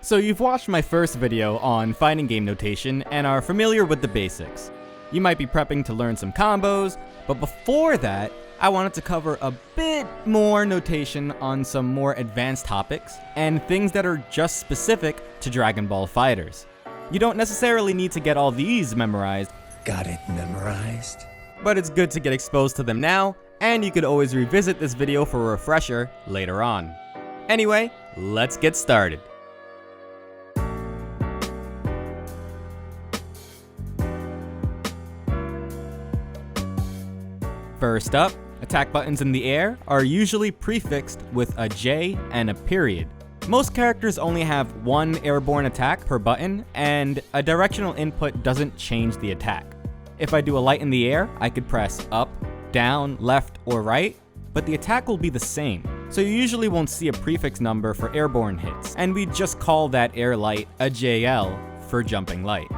So you've watched my first video on fighting game notation and are familiar with the basics. You might be prepping to learn some combos, but before that, I wanted to cover a bit more notation on some more advanced topics and things that are just specific to Dragon Ball FighterZ. You don't necessarily need to get all these memorized. Got it memorized? But it's good to get exposed to them now, and you could always revisit this video for a refresher later on. Anyway, let's get started. First up, attack buttons in the air are usually prefixed with a J and a period. Most characters only have one airborne attack per button, and a directional input doesn't change the attack. If I do a light in the air, I could press up, down, left, or right, but the attack will be the same. So you usually won't see a prefix number for airborne hits, and we just call that air light a JL for jumping light.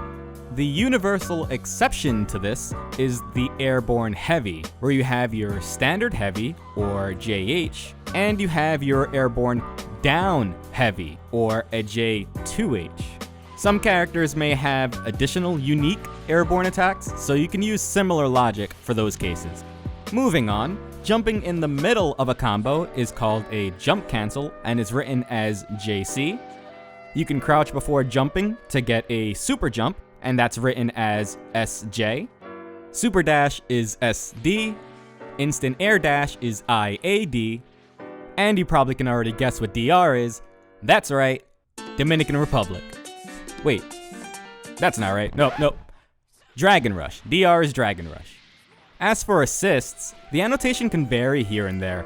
The universal exception to this is the airborne heavy, where you have your standard heavy, or JH, and you have your airborne down heavy, or a J2H. Some characters may have additional unique airborne attacks, so you can use similar logic for those cases. Moving on, jumping in the middle of a combo is called a jump cancel and is written as JC. You can crouch before jumping to get a super jump, and that's written as SJ. Super dash is SD. Instant air dash is IAD. And you probably can already guess what DR is. That's right, Dominican Republic. Wait, that's not right. Nope. Dragon Rush. DR is Dragon Rush. As for assists, the annotation can vary here and there.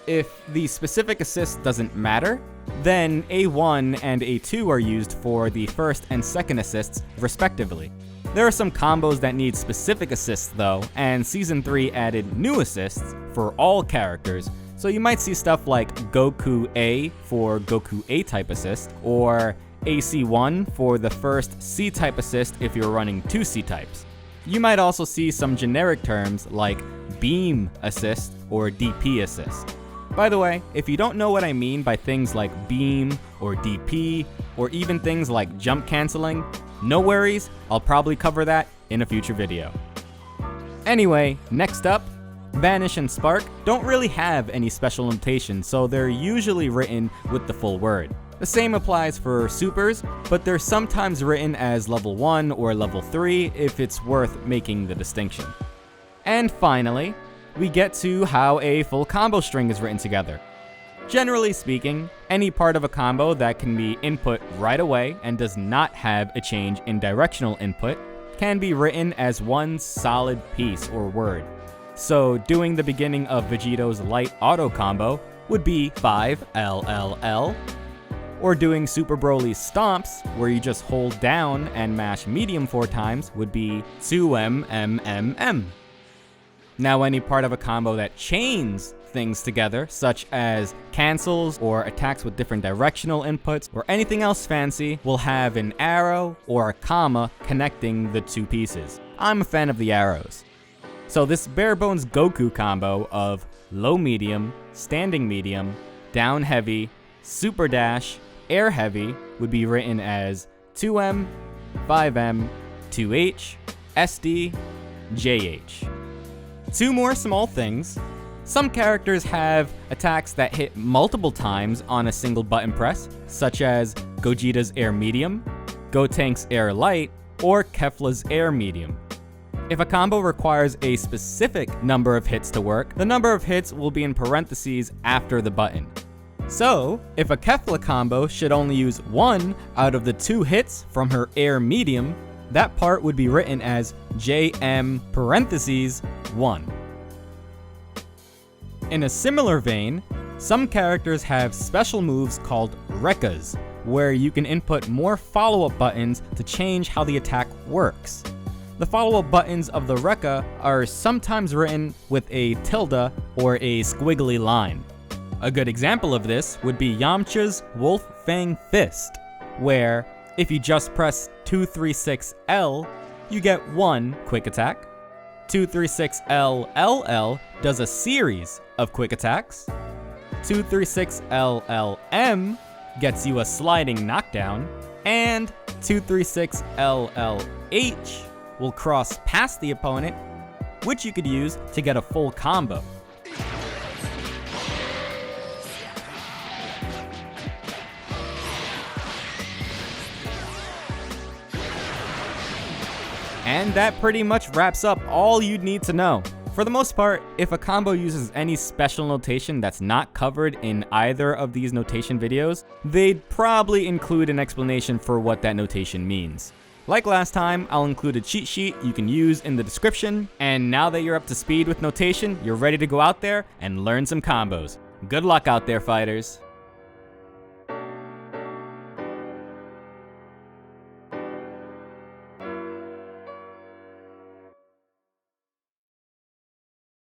If the specific assist doesn't matter, then A1 and A2 are used for the first and second assists, respectively. There are some combos that need specific assists though, and Season 3 added new assists for all characters, so you might see stuff like Goku A for Goku A-type assist, or AC1 for the first C-type assist if you're running two C-types. You might also see some generic terms like Beam Assist or DP Assist. By the way, if you don't know what I mean by things like beam or DP, or even things like jump canceling, no worries, I'll probably cover that in a future video. Anyway, next up, Vanish and Spark don't really have any special notation, so they're usually written with the full word. The same applies for supers, but they're sometimes written as level 1 or level 3 if it's worth making the distinction. And finally, we get to how a full combo string is written together. Generally speaking, any part of a combo that can be input right away and does not have a change in directional input can be written as one solid piece or word. So doing the beginning of Vegito's light auto combo would be 5LLL, or doing Super Broly's stomps, where you just hold down and mash medium 4 times, would be 2MMMM. Now any part of a combo that chains things together, such as cancels or attacks with different directional inputs or anything else fancy, will have an arrow or a comma connecting the two pieces. I'm a fan of the arrows. So this bare bones Goku combo of low medium, standing medium, down heavy, super dash, air heavy would be written as 2M, 5M, 2H, SD, JH. Two more small things. Some characters have attacks that hit multiple times on a single button press, such as Gogeta's Air Medium, Gotank's Air Light, or Kefla's Air Medium. If a combo requires a specific number of hits to work, the number of hits will be in parentheses after the button. So, if a Kefla combo should only use one out of the 2 hits from her Air Medium, that part would be written as JM parentheses 1. In a similar vein, some characters have special moves called Rekhas, where you can input more follow-up buttons to change how the attack works. The follow-up buttons of the Rekha are sometimes written with a tilde or a squiggly line. A good example of this would be Yamcha's Wolf Fang Fist, where if you just press 236L, you get one quick attack. 236LLL does a series of quick attacks. 236LLM gets you a sliding knockdown, and 236 LLH will cross past the opponent, which you could use to get a full combo. And that pretty much wraps up all you'd need to know. For the most part, if a combo uses any special notation that's not covered in either of these notation videos, they'd probably include an explanation for what that notation means. Like last time, I'll include a cheat sheet you can use in the description, and now that you're up to speed with notation, you're ready to go out there and learn some combos. Good luck out there, fighters!